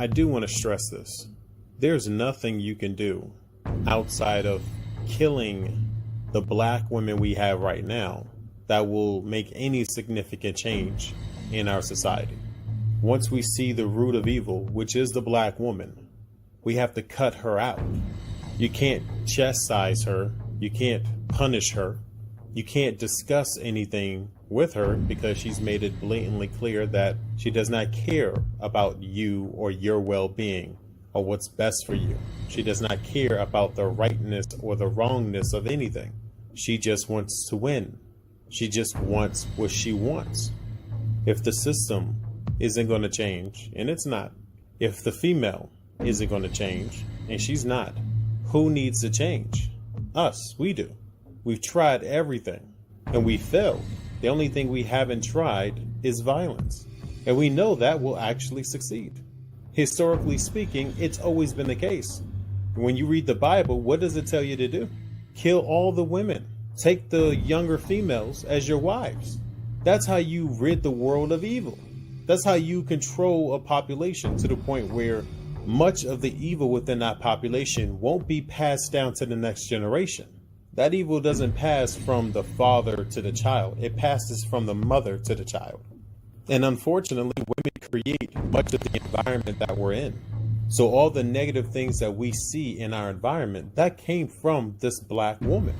I do want to stress this. There's nothing you can do outside of killing the black women we have right now that will make any significant change in our society. Once we see the root of evil, which is the black woman, we have to cut her out. You can't chastise her. You can't punish her. You can't discuss anything with her because she's made it blatantly clear that she does not care about you or your well-being or what's best for you. She does not care about the rightness or the wrongness of anything. She just wants to win. She just wants what she wants. If the system isn't going to change, and it's not, if the female isn't going to change, and she's not, who needs to change? Us, we do. We've tried everything, and we failed. The only thing we haven't tried is violence. And we know that will actually succeed. Historically speaking, it's always been the case. When you read the Bible, what does it tell you to do? Kill all the women. Take the younger females as your wives. That's how you rid the world of evil. That's how you control a population to the point where much of the evil within that population won't be passed down to the next generation. That evil doesn't pass from the father to the child. It passes from the mother to the child. And unfortunately, women create much of the environment that we're in. So all the negative things that we see in our environment, that came from this black woman.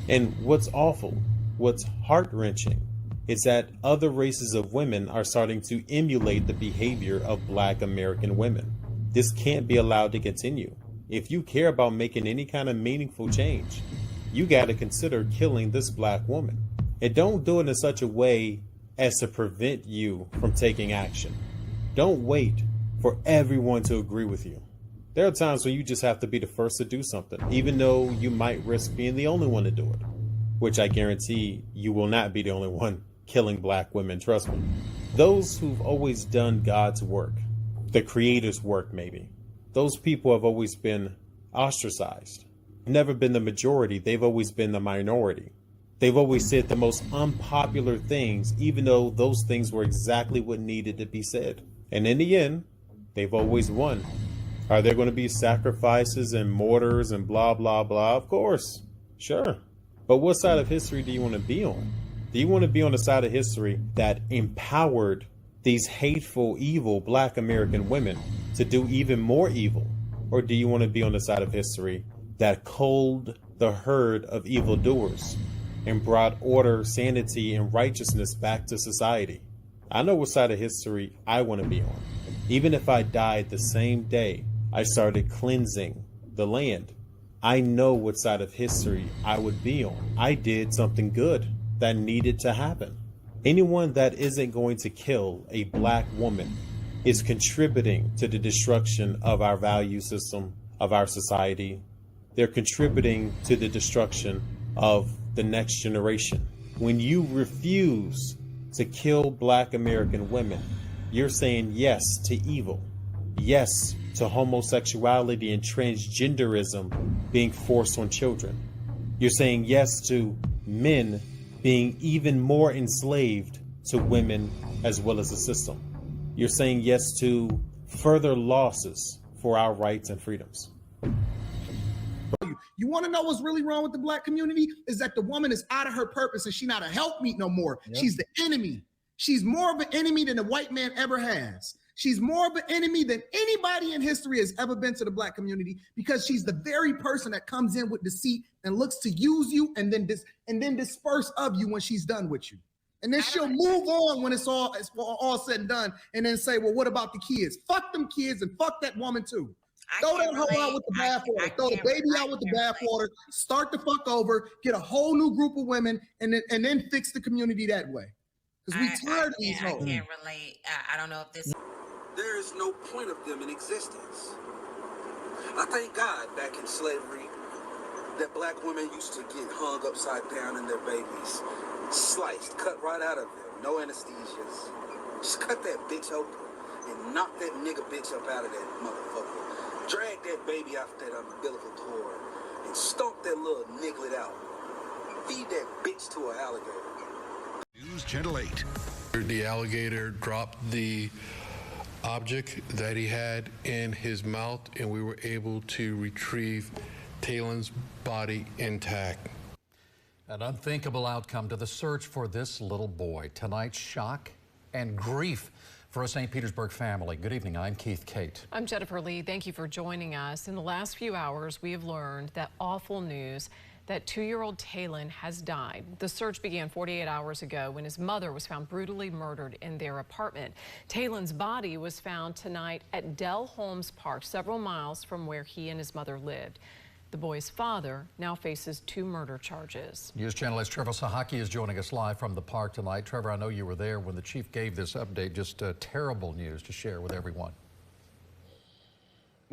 And what's awful, what's heart-wrenching, is that other races of women are starting to emulate the behavior of black American women. This can't be allowed to continue. If you care about making any kind of meaningful change, you got to consider killing this black woman. And don't do it in such a way as to prevent you from taking action. Don't wait for everyone to agree with you. There are times when you just have to be the first to do something, even though you might risk being the only one to do it, which I guarantee you will not be the only one killing black women, trust me. Those who've always done God's work, the Creator's work maybe, those people have always been ostracized. Never been the majority, they've always been the minority. They've always said the most unpopular things, even though those things were exactly what needed to be said. And in the end, they've always won. Are there going to be sacrifices and mortars and blah, blah, blah? Of course. Sure. But what side of history do you want to be on? Do you want to be on the side of history that empowered these hateful, evil black American women to do even more evil? Or do you want to be on the side of history that culled the herd of evildoers and brought order, sanity, and righteousness back to society? I know what side of history I want to be on. Even if I died the same day I started cleansing the land, I know what side of history I would be on. I did something good that needed to happen. Anyone that isn't going to kill a black woman is contributing to the destruction of our value system, of our society. They're contributing to the destruction of the next generation. When you refuse to kill black American women, you're saying yes to evil, yes to homosexuality and transgenderism being forced on children. You're saying yes to men being even more enslaved to women as well as the system. You're saying yes to further losses for our rights and freedoms. You want to know what's really wrong with the black community? Is that the woman is out of her purpose and she's not a helpmeet no more. Yep. She's the enemy. She's more of an enemy than the white man ever has. She's more of an enemy than anybody in history has ever been to the black community, because she's the very person that comes in with deceit and looks to use you and then disperse of you when she's done with you. And then she'll move on when it's all said and done, and then say, well, what about the kids? Fuck them kids and fuck that woman too. Throw that hoe out with the bathwater. Throw the baby out with the bathwater. Start the fuck over. Get a whole new group of women, and then fix the community that way. Because we tired of these hoes. I can't relate. I don't know if this. There is no point of them in existence. I thank God back in slavery that black women used to get hung upside down and their babies sliced, cut right out of them. No anesthesias. Just cut that bitch open and knock that nigga bitch up out of that motherfucker. Drag that baby off that umbilical cord and stomp that little niglet out. Feed that bitch to an alligator. News Channel 8. The alligator dropped the object that he had in his mouth, and we were able to retrieve Talen's body intact. An unthinkable outcome to the search for this little boy. Tonight's shock and grief for a St. Petersburg family. Good evening, I'm Keith Kate. I'm Jennifer Lee. Thank you for joining us. In the last few hours, we have learned that awful news that 2-year-old Talen has died. The search began 48 hours ago when his mother was found brutally murdered in their apartment. Talen's body was found tonight at Dell Holmes Park, several miles from where he and his mother lived. The boy's father now faces 2 murder charges. News Channel 8's Trevor Sahaki is joining us live from the park tonight. Trevor, I know you were there when the chief gave this update. Just terrible news to share with everyone.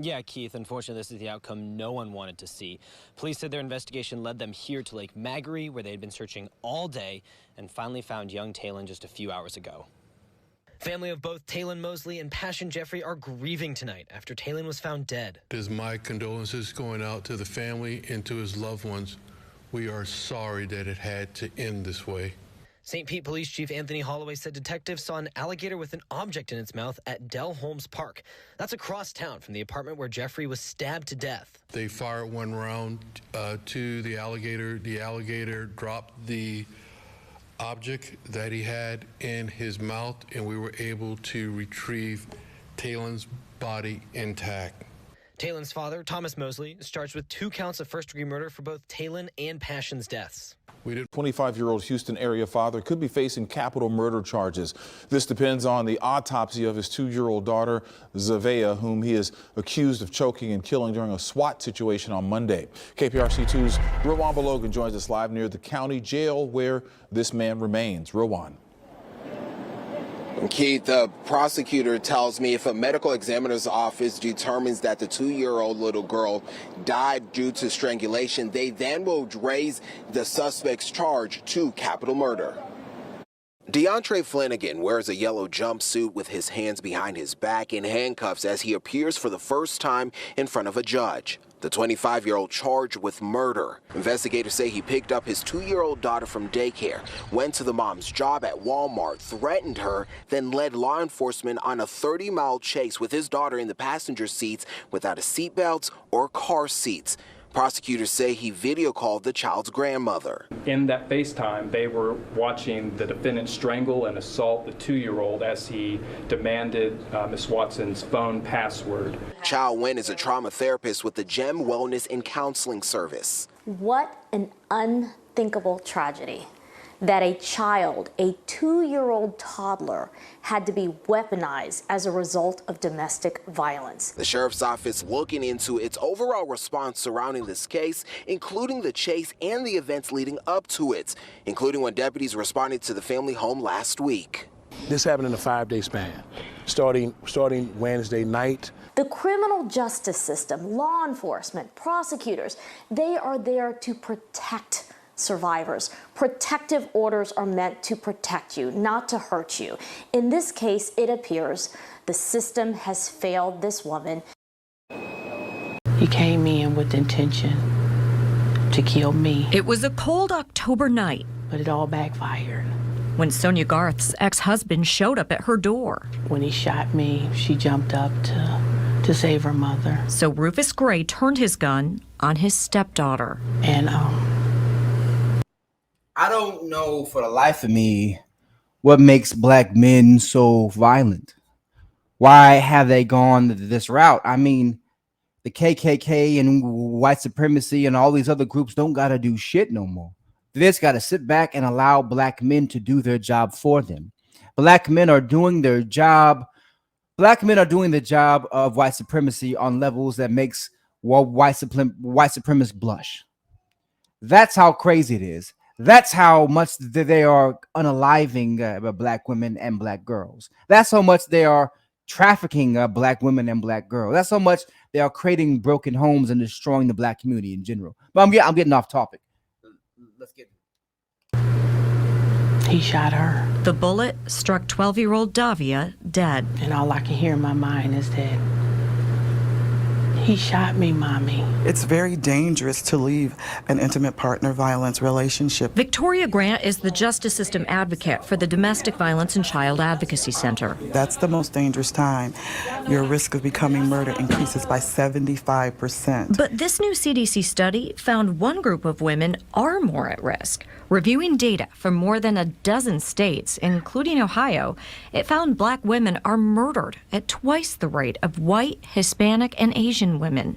Yeah, Keith, unfortunately, this is the outcome no one wanted to see. Police said their investigation led them here to Lake Magary, where they had been searching all day and finally found young Talen just a few hours ago. Family of both Talen Mosley and Passion Jeffrey are grieving tonight after Talen was found dead. It is my condolences going out to the family and to his loved ones. We are sorry that it had to end this way. St. Pete Police Chief Anthony Holloway said detectives saw an alligator with an object in its mouth at Dell Holmes Park. That's across town from the apartment where Jeffrey was stabbed to death. They fired one round to the alligator. The alligator dropped the object that he had in his mouth, and we were able to retrieve Talen's body intact. Talen's father, Thomas Mosley, is charged with 2 counts of first-degree murder for both Talen and Passion's deaths. 25-year-old Houston area father could be facing capital murder charges. This depends on the autopsy of his 2-year-old daughter, Zavea, whom he is accused of choking and killing during a SWAT situation on Monday. KPRC2's Rowan Balogan joins us live near the county jail where this man remains. Rowan. Keith, the prosecutor tells me if a medical examiner's office determines that the 2-year-old little girl died due to strangulation, they then will raise the suspect's charge to capital murder. DeAndre Flanagan wears a yellow jumpsuit with his hands behind his back in handcuffs as he appears for the first time in front of a judge. The 25-year-old charged with murder. Investigators say he picked up his 2-year-old daughter from daycare, went to the mom's job at Walmart, threatened her, then led law enforcement on a 30-mile chase with his daughter in the passenger seats without a seatbelt or car seats. Prosecutors say he video called the child's grandmother. In that FaceTime, they were watching the defendant strangle and assault the 2-year-old as he demanded Ms. Watson's phone password. Chow Wen is a trauma therapist with the GEM Wellness and Counseling Service. What an unthinkable tragedy that a child, a 2-year-old toddler, had to be weaponized as a result of domestic violence. The sheriff's office looking into its overall response surrounding this case, including the chase and the events leading up to it, including when deputies responded to the family home last week. This happened in a 5-day span, starting Wednesday night. The criminal justice system, law enforcement, prosecutors, they are there to protect survivors. Protective orders are meant to protect you, not to hurt you. In this case, it appears the system has failed this woman. He came in with the intention to kill me. It was a cold October night, but it all backfired. When Sonia Garth's ex-husband showed up at her door. When he shot me, she jumped up to save her mother. So Rufus Gray turned his gun on his stepdaughter. And I don't know for the life of me what makes black men so violent. Why have they gone this route? I mean, the KKK and white supremacy and all these other groups don't got to do shit no more. They just got to sit back and allow black men to do their job for them. Black men are doing their job. Black men are doing the job of white supremacy on levels that makes white supremacists blush. That's how crazy it is. That's how much they are unaliving black women and black girls. That's how much they are trafficking black women and black girls. That's how much they are creating broken homes and destroying the black community in general. But I'm getting off topic. Let's get. He shot her. The bullet struck 12-year-old Davia dead. And all I can hear in my mind is that He shot me, Mommy. It's very dangerous to leave an intimate partner violence relationship. Victoria Grant is the justice system advocate for the Domestic Violence and Child Advocacy Center. That's the most dangerous time. Your risk of becoming murdered increases by 75%. But this new CDC study found one group of women are more at risk. Reviewing data from more than a dozen states, including Ohio, it found black women are murdered at twice the rate of white, Hispanic, and Asian women.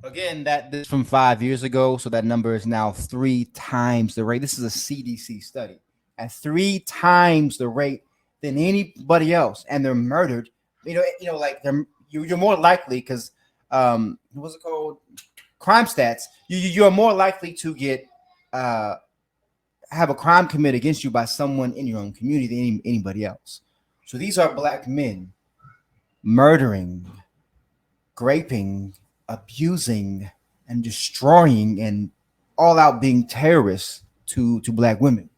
Again, this from 5 years ago, so that number is now 3 times the rate. This is a CDC study. At 3 times the rate than anybody else, and they're murdered. Like you're more likely because what's it called? Crime stats. You're more likely to get have a crime committed against you by someone in your own community than anybody else. So these are black men murdering, raping, abusing, and destroying, and all out being terrorists to black women.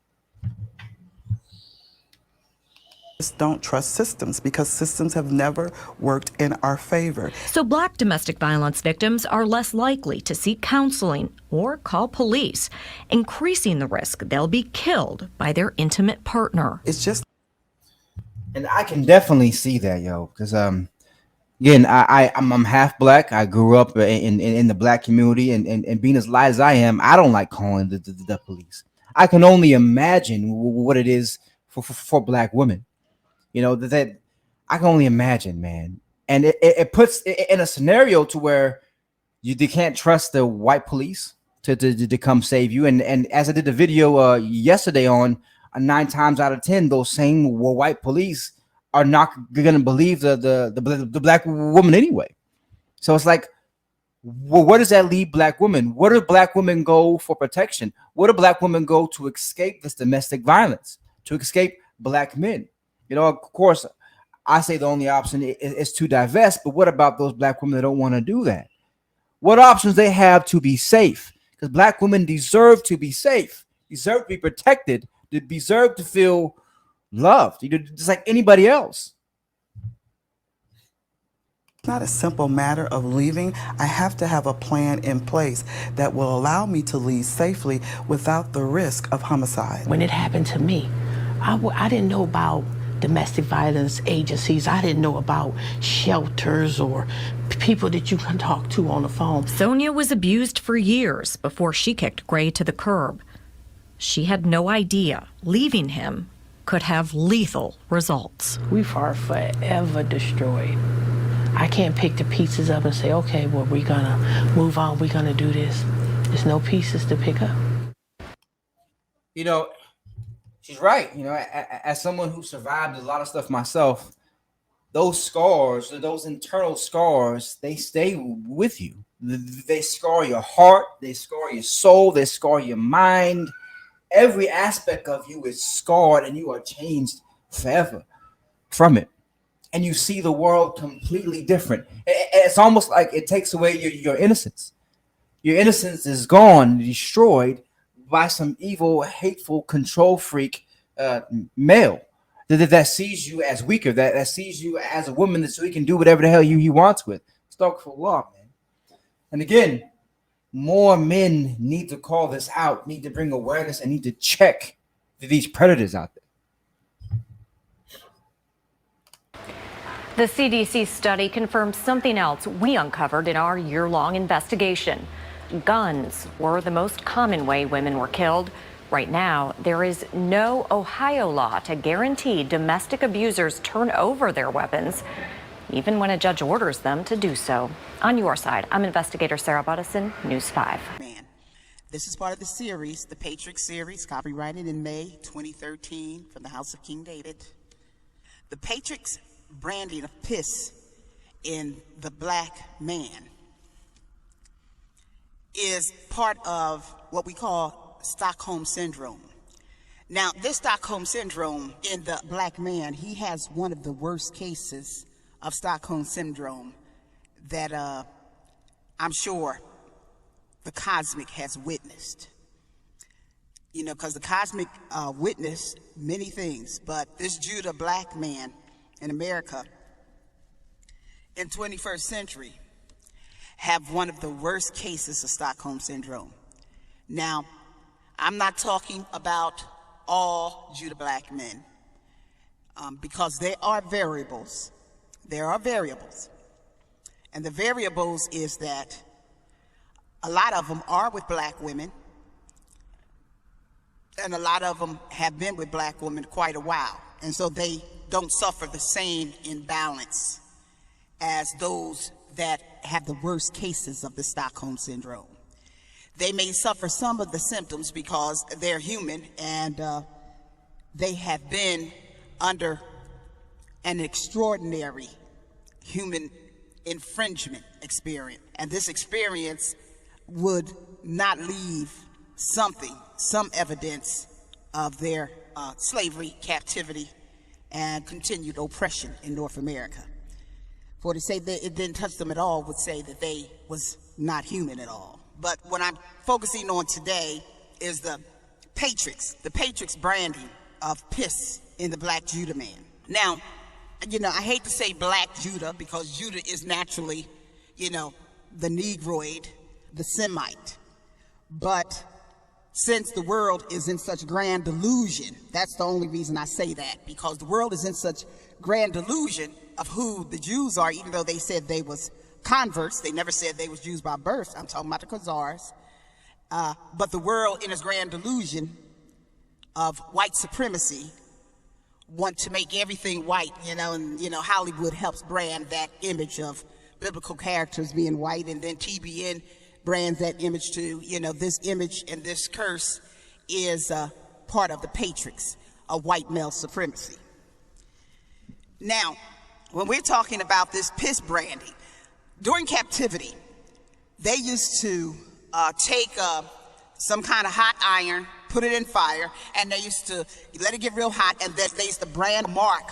Just don't trust systems because systems have never worked in our favor. So black domestic violence victims are less likely to seek counseling or call police, increasing the risk they'll be killed by their intimate partner. It's just, and I can definitely see that, because again, I'm half black. I grew up in the black community, and being as light as I am, I don't like calling the police. I can only imagine what it is for black women. That I can only imagine, man. And it puts it in a scenario to where they can't trust the white police to come save you. And as I did the video yesterday on 9 times out of 10, those same white police are not going to believe the black woman anyway. So it's like, well, where does that leave black women? Where do black women go for protection? Where do black women go to escape this domestic violence, to escape black men? Of course, I say the only option is to divest, but what about those black women that don't want to do that? What options they have to be safe? Because black women deserve to be safe, deserve to be protected, they deserve to feel loved, just like anybody else. It's not a simple matter of leaving. I have to have a plan in place that will allow me to leave safely without the risk of homicide. When it happened to me, I didn't know about domestic violence agencies. I didn't know about shelters or people that you can talk to on the phone. Sonia was abused for years before she kicked Gray to the curb. She had no idea leaving him could have lethal results. We are forever destroyed. I can't pick the pieces up and say, okay, well, we're gonna move on, we're gonna do this. There's no pieces to pick up. She's right. As someone who survived a lot of stuff myself, those scars, those internal scars, they stay with you. They scar your heart, they scar your soul, they scar your mind. Every aspect of you is scarred, and you are changed forever from it. And you see the world completely different. It's almost like it takes away your innocence. Your innocence is gone, destroyed by some evil, hateful, control freak male that sees you as weaker, that sees you as a woman so he can do whatever the hell he wants with. Astaghfirullah, man. And again, more men need to call this out, need to bring awareness, and need to check these predators out there. The CDC study confirms something else we uncovered in our year-long investigation. Guns were the most common way women were killed. Right now, there is no Ohio law to guarantee domestic abusers turn over their weapons, even when a judge orders them to do so. On your side, I'm investigator Sarah Buttison, News 5. This is part of the series, the Patriot series, copyrighted in May 2013 from the House of King David. The Patriot's branding of piss in the black man is part of what we call Stockholm Syndrome. Now, this Stockholm Syndrome in the black man, he has one of the worst cases of Stockholm Syndrome that I'm sure the cosmic has witnessed. Because the cosmic witnessed many things, but this Judah black man in America in 21st century have one of the worst cases of Stockholm Syndrome. Now, I'm not talking about all Judah black men, because there are variables. There are variables. And the variables is that a lot of them are with black women, and a lot of them have been with black women quite a while. And so they don't suffer the same imbalance as those that have the worst cases of the Stockholm Syndrome. They may suffer some of the symptoms because they're human, and they have been under an extraordinary human infringement experience. And this experience would not leave some evidence of their slavery, captivity, and continued oppression in North America. For to say that it didn't touch them at all would say that they was not human at all. But what I'm focusing on today is the Patrix branding of piss in the black Judah man. Now, I hate to say black Judah because Judah is naturally, the Negroid, the Semite. But since the world is in such grand delusion, that's the only reason I say that, because the world is in such grand delusion of who the Jews are, even though they said they was converts. They never said they was Jews by birth. I'm talking about the Khazars. But the world in its grand delusion of white supremacy want to make everything white, and Hollywood helps brand that image of biblical characters being white, and then TBN brands that image to, this image and this curse is part of the Patrix of white male supremacy. Now, when we're talking about this piss branding, during captivity, they used to take some kind of hot iron, put it in fire, and they used to let it get real hot, and then they used to brand a mark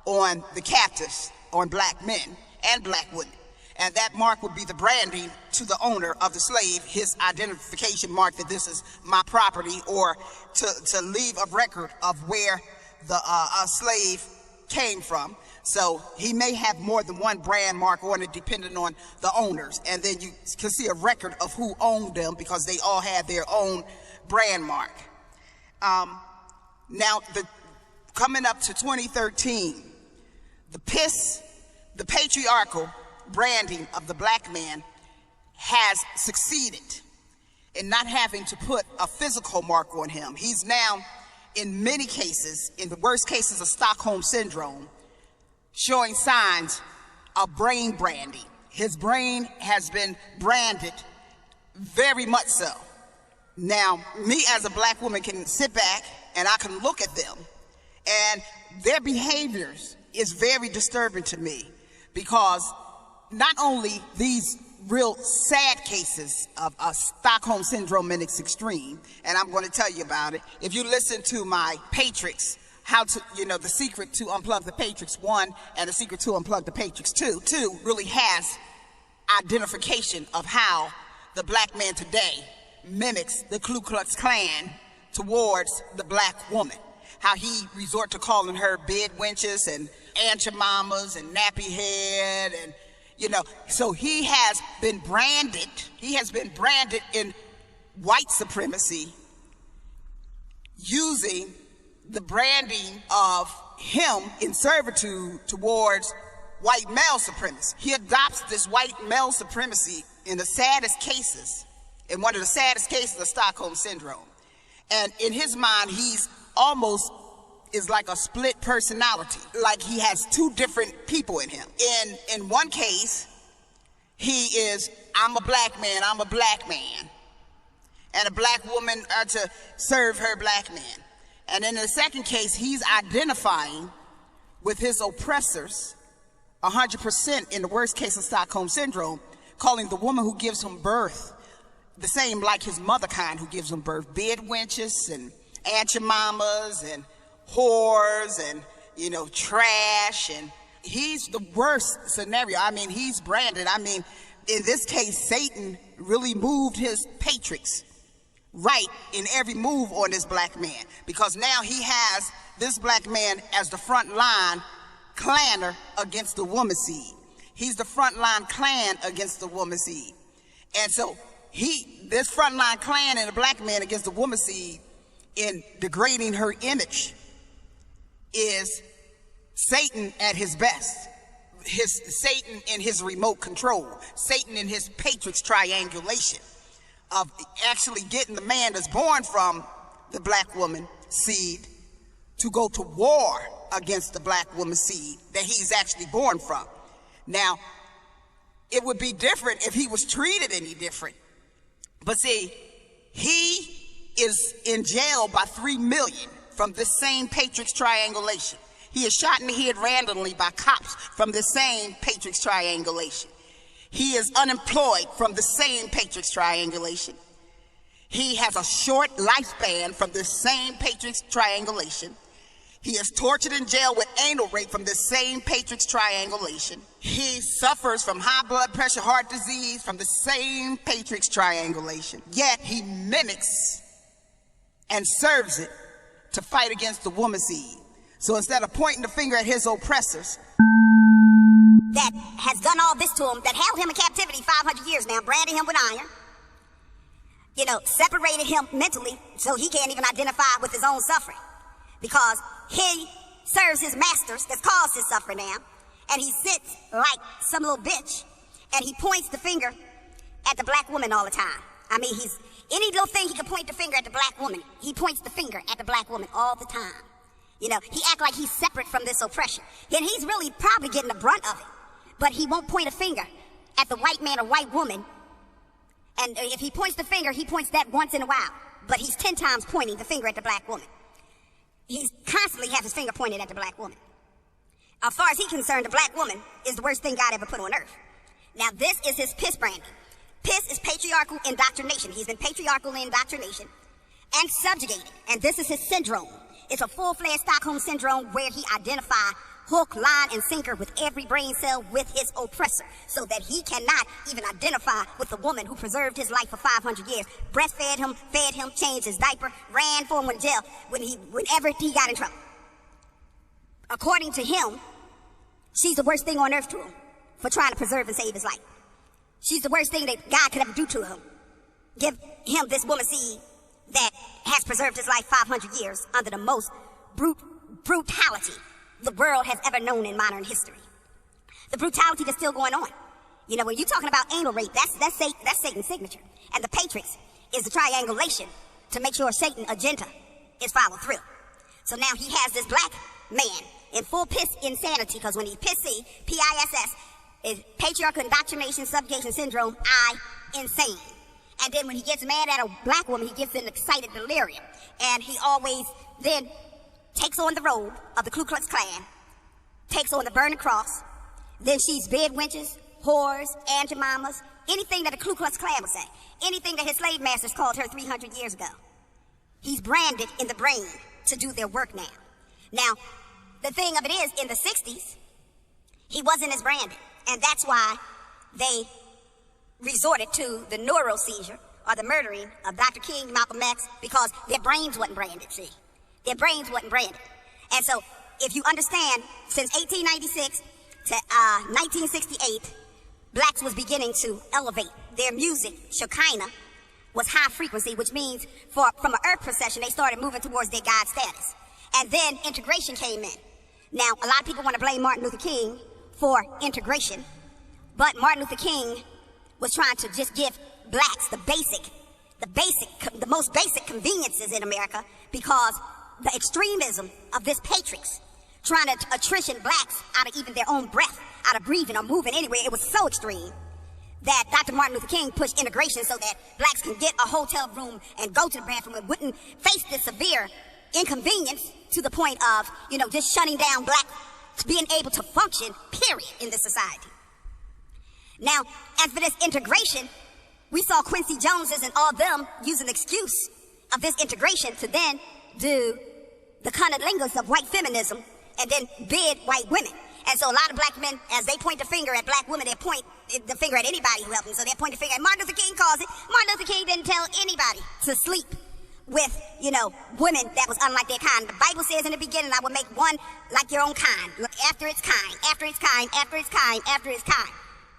on the captives, on black men and black women. And that mark would be the branding to the owner of the slave, his identification mark that this is my property, or to leave a record of where the slave came from. So he may have more than one brand mark on it depending on the owners. And then you can see a record of who owned them because they all had their own brand mark. Now, coming up to 2013, the patriarchal branding of the black man has succeeded in not having to put a physical mark on him. He's now, in many cases, in the worst cases of Stockholm Syndrome, showing signs of brain branding. His brain has been branded very much so. Now, me as a black woman can sit back and I can look at them, and their behaviors is very disturbing to me, because not only these real sad cases of Stockholm Syndrome in its extreme, and I'm going to tell you about it. If you listen to my Patrix, the secret to unplug the Patrix 1 and the secret to unplug the Patrix 2 really has identification of how the black man today mimics the Ku Klux Klan towards the black woman. How he resort to calling her bed wenches and aunt your mamas and nappy head, and so he has been branded in white supremacy, using the branding of him in servitude towards white male supremacy. He adopts this white male supremacy in the saddest cases, in one of the saddest cases of Stockholm Syndrome. And in his mind, he's almost is like a split personality, like he has two different people in him. In one case, he is, I'm a black man, and a black woman are to serve her black man. And in the second case, he's identifying with his oppressors 100% in the worst case of Stockholm Syndrome, calling the woman who gives him birth the same like his mother kind who gives him birth, bed wenches and aunt your mamas and whores and, trash. And he's the worst scenario. I mean, he's branded. I mean, in this case, Satan really moved his Patrix right in every move on this black man, because now he has this black man as the front line clanner against the woman seed. He's the frontline Klan against the woman seed. And so this frontline Klan and the black man against the woman seed in degrading her image is Satan at his best. Satan in his remote control. Satan in his Patrix triangulation of actually getting the man that's born from the black woman seed to go to war against the black woman seed that he's actually born from. Now, it would be different if he was treated any different. But see, he is in jail by 3 million from this same Patrix triangulation. He is shot in the head randomly by cops from the same Patrix triangulation. He is unemployed from the same Patrix triangulation. He has a short lifespan from the same Patrix triangulation. He is tortured in jail with anal rape from the same Patrix triangulation. He suffers from high blood pressure, heart disease from the same Patrix triangulation. Yet he mimics and serves it to fight against the woman seed. So instead of pointing the finger at his oppressors, that has done all this to him, that held him in captivity 500 years now, branded him with iron, separated him mentally so he can't even identify with his own suffering. Because he serves his masters that's caused his suffering now, and he sits like some little bitch, and he points the finger at the black woman all the time. I mean, any little thing he can point the finger at the black woman, he points the finger at the black woman all the time. He act like he's separate from this oppression. And he's really probably getting the brunt of it. But he won't point a finger at the white man or white woman. And if he points the finger, he points that once in a while. But he's 10 times pointing the finger at the black woman. He constantly has his finger pointed at the black woman. As far as he's concerned, the black woman is the worst thing God ever put on earth. Now, this is his piss branding. Piss is patriarchal indoctrination. He's been patriarchal indoctrination and subjugated. And this is his syndrome. It's a full-fledged Stockholm Syndrome where he identifies hook, line, and sinker with every brain cell with his oppressor so that he cannot even identify with the woman who preserved his life for 500 years, breastfed him, fed him, changed his diaper, ran for him in jail whenever he got in trouble. According to him, she's the worst thing on earth to him for trying to preserve and save his life. She's the worst thing that God could ever do to him. Give him this woman seed that has preserved his life 500 years under the most brutality the world has ever known in modern history. The brutality that's still going on. When you're talking about anal rape, that's Satan's signature. And the Patrix is the triangulation to make sure Satan's agenda is followed through. So now he has this black man in full piss insanity, because when he pissy, P-I-S-S, is patriarchal indoctrination, subjugation syndrome, insane. And then when he gets mad at a black woman, he gets an excited delirium. And he always then takes on the robe of the Ku Klux Klan, takes on the burning cross. Then she's bed wenches, whores, Aunt Jemimas, anything that the Ku Klux Klan would say, anything that his slave masters called her 300 years ago. He's branded in the brain to do their work now. Now, the thing of it is, in the 60s, he wasn't as branded. And that's why they resorted to the neural seizure or the murdering of Dr. King, Malcolm X, because their brains wasn't branded, see. Their brains wasn't branded. And so, if you understand, since 1896 to 1968, blacks was beginning to elevate. Their music, Shekinah, was high frequency, which means from an earth procession, they started moving towards their God status. And then integration came in. Now, a lot of people want to blame Martin Luther King for integration, but Martin Luther King was trying to just give blacks the most basic conveniences in America, because the extremism of this Patrix, trying to attrition blacks out of even their own breath, out of breathing or moving anywhere, it was so extreme that Dr. Martin Luther King pushed integration so that blacks can get a hotel room and go to the bathroom and wouldn't face this severe inconvenience to the point of, just shutting down black being able to function, period, in this society. Now, as for this integration, we saw Quincy Joneses and all them use an excuse of this integration to then do the cunnilingus of white feminism and then bid white women. And so a lot of black men, as they point the finger at black women, they point the finger at anybody who helped them. So they point the finger at Martin Luther King calls it. Martin Luther King didn't tell anybody to sleep with, women that was unlike their kind. The Bible says in the beginning, I will make one like your own kind. Look, after its kind, after its kind, after its kind, after its kind.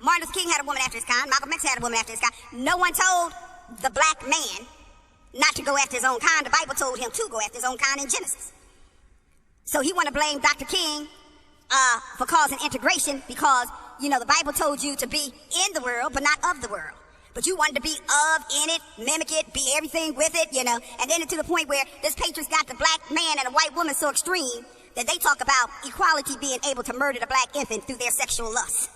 Martin Luther King had a woman after his kind. Malcolm X had a woman after his kind. No one told the black man not to go after his own kind. The Bible told him to go after his own kind in Genesis. So he want to blame Dr. King for causing integration because, the Bible told you to be in the world, but not of the world. But you wanted to be of, in it, mimic it, be everything with it, and then to the point where this patriot's got the black man and a white woman so extreme that they talk about equality being able to murder the black infant through their sexual lust.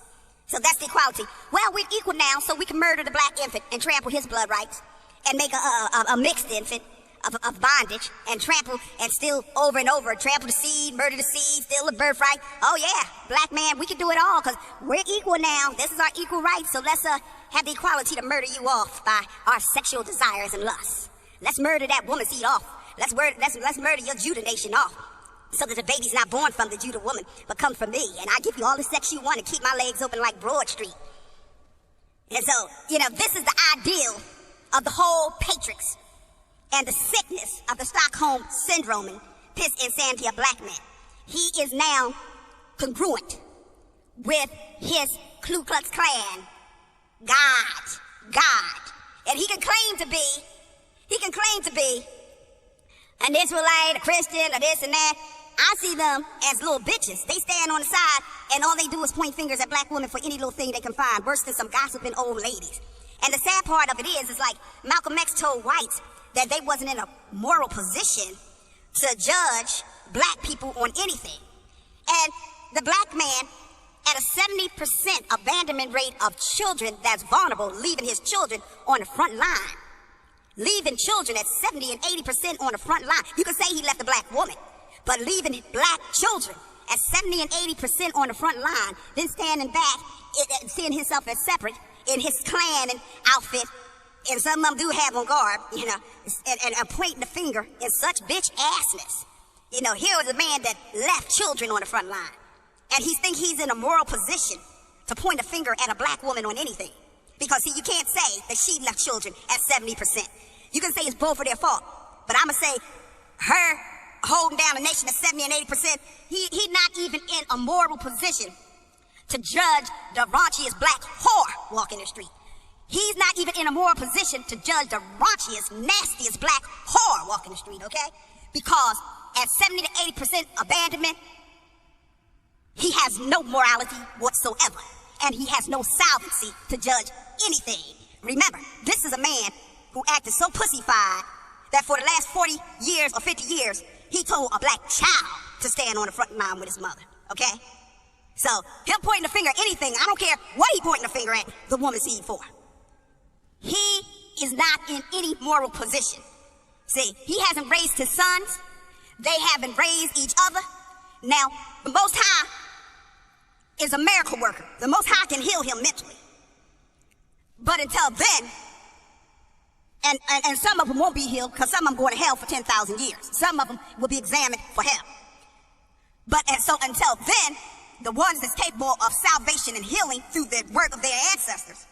So that's the equality. Well, we're equal now, so we can murder the black infant and trample his blood rights and make a mixed infant of bondage and trample and still over and over, trample the seed, murder the seed, steal the birthright. Oh yeah, black man, we can do it all because we're equal now. This is our equal rights, so let's have the equality to murder you off by our sexual desires and lusts. Let's murder that woman seed off. Let's murder your Judah nation off so that the baby's not born from the Judah woman but comes from me, and I give you all the sex you want and keep my legs open like Broad Street. And so, this is the ideal of the whole Patrix and the sickness of the Stockholm Syndrome and piss insanity of black men. He is now congruent with his Ku Klux Klan God. And he can claim to be an Israelite, a Christian, or this and that. I see them as little bitches. They stand on the side and all they do is point fingers at black women for any little thing they can find, worse than some gossiping old ladies. And the sad part of it is like Malcolm X told whites that they wasn't in a moral position to judge black people on anything. And the black man, at a 70% abandonment rate of children that's vulnerable, leaving his children on the front line. Leaving children at 70 and 80% on the front line. You can say he left a black woman, but leaving black children at 70 and 80% on the front line, then standing back, seeing himself as separate in his Klan and outfit, and some of them do have on garb, and pointing the finger in such bitch assness. Here was a man that left children on the front line. And he thinks he's in a moral position to point a finger at a black woman on anything. Because, see, you can't say that she left children at 70%. You can say it's both of their fault. But I'm going to say her holding down a nation at 70 and 80%, he's not even in a moral position to judge the raunchiest black whore walking the street. He's not even in a moral position to judge the raunchiest, nastiest black whore walking the street, okay? Because at 70 to 80% abandonment, he has no morality whatsoever, and he has no solvency to judge anything. Remember, this is a man who acted so pussyfied that for the last 40 years or 50 years, he told a black child to stand on the front line with his mother, okay? So, him pointing the finger at anything, I don't care what he pointing the finger at the woman's seed for. He is not in any moral position. See, he hasn't raised his sons. They haven't raised each other. Now, the Most High is a miracle worker. The Most High can heal him mentally. But until then, and some of them won't be healed because some of them going to hell for 10,000 years. Some of them will be examined for hell. And so until then, the ones that's capable of salvation and healing through the work of their ancestors,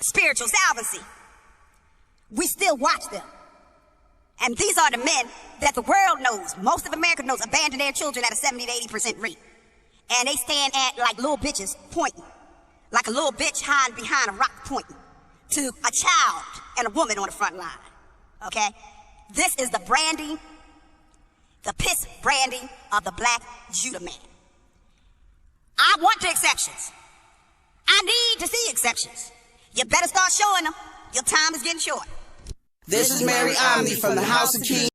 spiritual salvancy, we still watch them. And these are the men that the world knows, most of America knows, abandon their children at a 70 to 80% rate. And they stand at like little bitches pointing, like a little bitch hiding behind a rock pointing to a child and a woman on the front line, okay? This is the branding, the piss branding of the black Judah man. I want the exceptions. I need to see exceptions. You better start showing them. Your time is getting short. This is Mary Omni from the House of Kings.